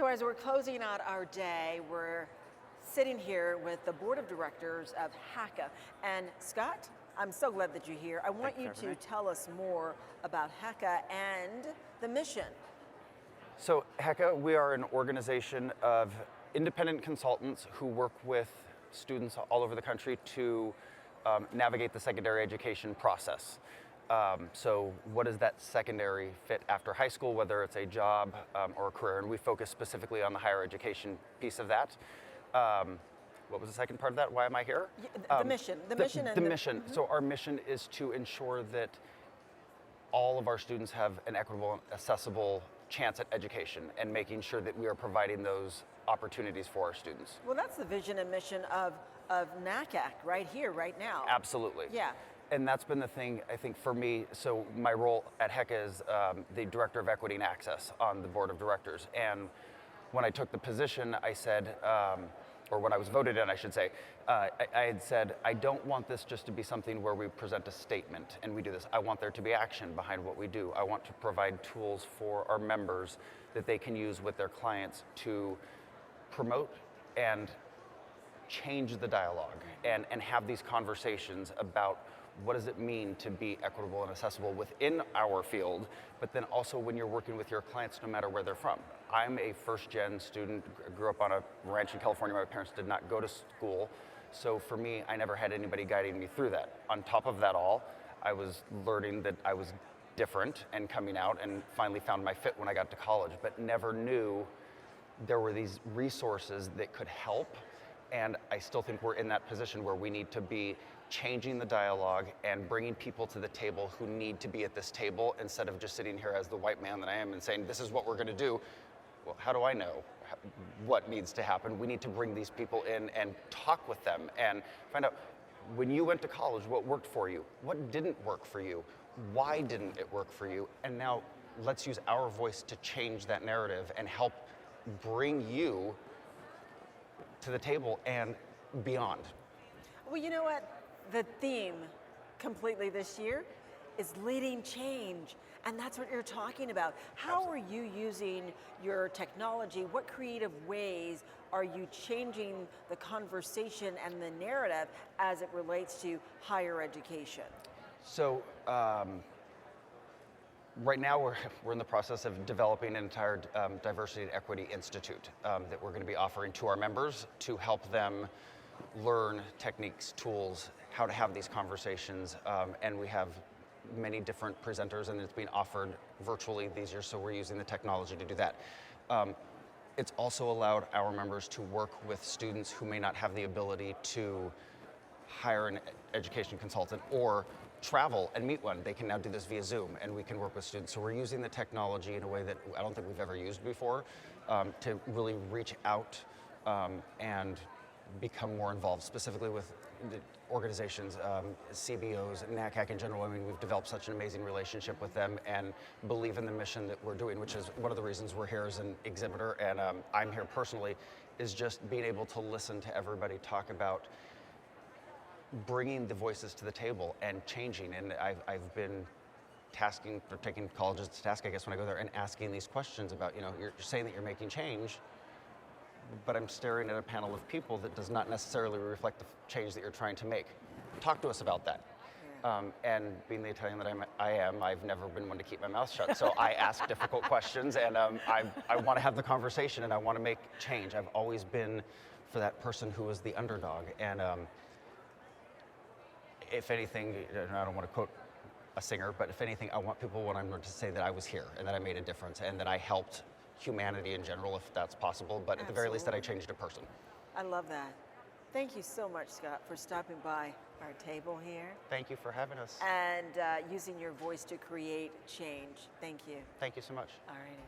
So as we're closing out our day, we're sitting here with the board of directors of NACAC. And Scott, I'm so glad that you're here. I want you to tell us more about NACAC and the mission. So NACAC, we are an organization of independent consultants who work with students all over the country to navigate the secondary education process. So what does that secondary fit after high school, whether it's a job or a career? And we focus specifically on the higher education piece of that. What was the second part of that? Why am I here? The mission. The mission. Mm-hmm. So our mission is to ensure that all of our students have an equitable and accessible chance at education, and making sure that we are providing those opportunities for our students. Well, that's the vision and mission of NACAC right here, right now. Absolutely. Yeah. And that's been the thing, I think, for me. So my role at NACAC is the Director of Equity and Access on the Board of Directors. And when I took the position, I said, or when I was voted in, I should say, I had said, I don't want this just to be something where we present a statement and we do this. I want there to be action behind what we do. I want to provide tools for our members that they can use with their clients to promote and change the dialogue and have these conversations about what does it mean to be equitable and accessible within our field, but then also when you're working with your clients, no matter where they're from. I'm a first-gen student, grew up on a ranch in California. My parents did not go to school. So for me, I never had anybody guiding me through that. On top of that all, I was learning that I was different and coming out, and finally found my fit when I got to college, but never knew there were these resources that could help. And I still think we're in that position where we need to be changing the dialogue and bringing people to the table who need to be at this table, instead of just sitting here as the white man that I am and saying, this is what we're going to do. Well, how do I know what needs to happen? We need to bring these people in and talk with them and find out, when you went to college, what worked for you? What didn't work for you? Why didn't it work for you? And now let's use our voice to change that narrative and help bring you to the table and beyond. Well, you know what? The theme completely this year is leading change, and that's what you're talking about. How are you using your technology? What creative ways are you changing the conversation and the narrative as it relates to higher education? So right now we're in the process of developing an entire Diversity and Equity Institute that we're going to be offering to our members to help them learn techniques, tools, how to have these conversations, and we have many different presenters, and it's being offered virtually these years, so we're using the technology to do that. It's also allowed our members to work with students who may not have the ability to hire an education consultant or travel and meet one. They can now do this via Zoom, and we can work with students. So we're using the technology in a way that I don't think we've ever used before, to really reach out and become more involved, specifically with the organizations, CBOs, NACAC in general. I mean, we've developed such an amazing relationship with them and believe in the mission that we're doing, which is one of the reasons we're here as an exhibitor, and I'm here personally, is just being able to listen to everybody talk about bringing the voices to the table and changing. And I've been taking colleges to task, I guess, when I go there and asking these questions about, you're saying that you're making change, but I'm staring at a panel of people that does not necessarily reflect the change that you're trying to make. Talk to us about that. Yeah. And being the Italian that I am, I've never been one to keep my mouth shut. So I ask difficult questions, and I want to have the conversation, and I want to make change. I've always been for that person who is the underdog. And if anything, I don't want to quote a singer, but if anything, I want people when I'm to say that I was here and that I made a difference and that I helped humanity in general, if that's possible, but at the very least that I changed a person. I love that. Thank you so much, Scott, for stopping by our table here. Thank you for having us. And using your voice to create change. Thank you. Thank you so much. All righty.